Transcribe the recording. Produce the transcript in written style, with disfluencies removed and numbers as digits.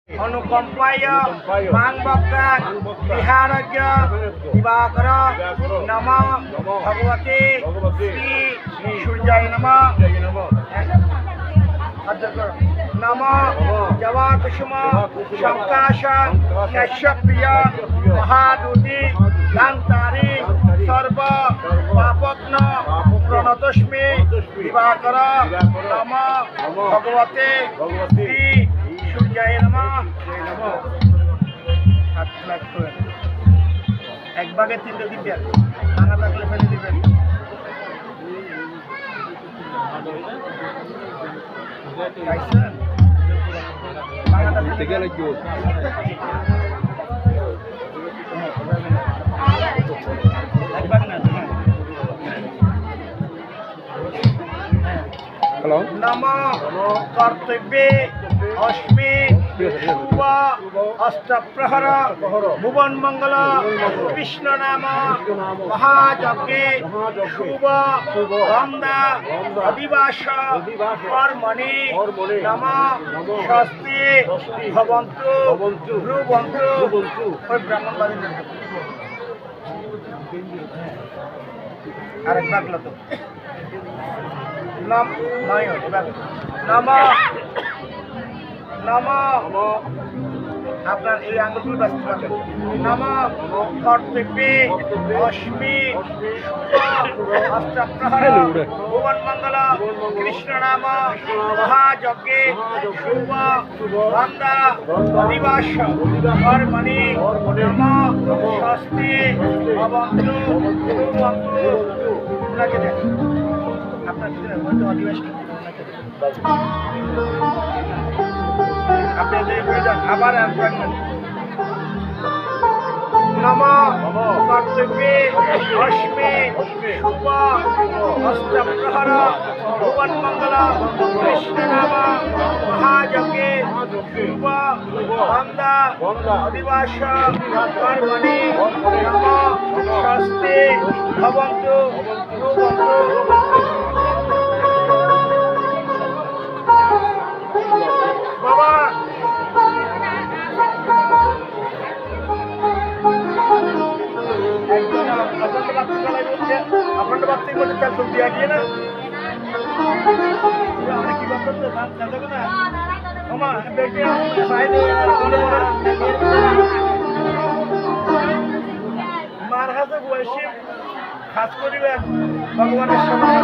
अनुकंपाय मांगभक्तान विहारज्ञ दिवाकर नमः भगवते श्री सूर्याय नमः नमः जवाकुसुम शंकाशन नैशप्रिय महादूती दान्तारी सर्व पापग्न प्रणतोस्मि दिवाकर नमः भगवते श्री सूर्याय नमः एक भागे तीनटे दिবেন ভাঙা থাকলে ফেলে দিবেন ভাঙাটা দিতে গেলে কি এক ভাগ না हेलो नमः कर्तव्ये अस्मि शुभ अष्टप्रहर भुवन मंगल कृष्ण नाम महायज्ञे शुभ वंदा अधिवास कर्मणि नमः स्वस्ति भवन्तु ब्रुवन्तु ब्राह्मणबादी आरेक बागला तो नम नमः আপনার এই আঙ্গুলগুলো বাঁচতে পারবেন নমঃ কর্তব্যে অস্মি অষ্টপ্রহর ভুবন মঙ্গল কৃষ্ণ নাম মহাযজ্ঞে শুভ বন্দা দিবাস কর্মণি নমঃ স্বস্তি ভবন্তু ব্রুবন্তু আপনাকে দেন আপনার অধিবাস আপনাদের প্রয়োজন আবার নমঃ কর্তব্যে অস্মে শুভ অষ্টপ্রহর ভুবন মঙ্গল কৃষ্ণ নাম মহাযজ্ঞে শুভ বন্দা অধিবাস কর্মণি নমঃ স্বস্তি ভবন্তু ব্রুবন্তু বাবা अखंड भक्ति मध्ये त्याला तुमची आली ना की बघतो ना त्याचं ना मामा बेटे साहित्य महाराजाचं वैशिष्ट्य खास करून भगवाনের সময়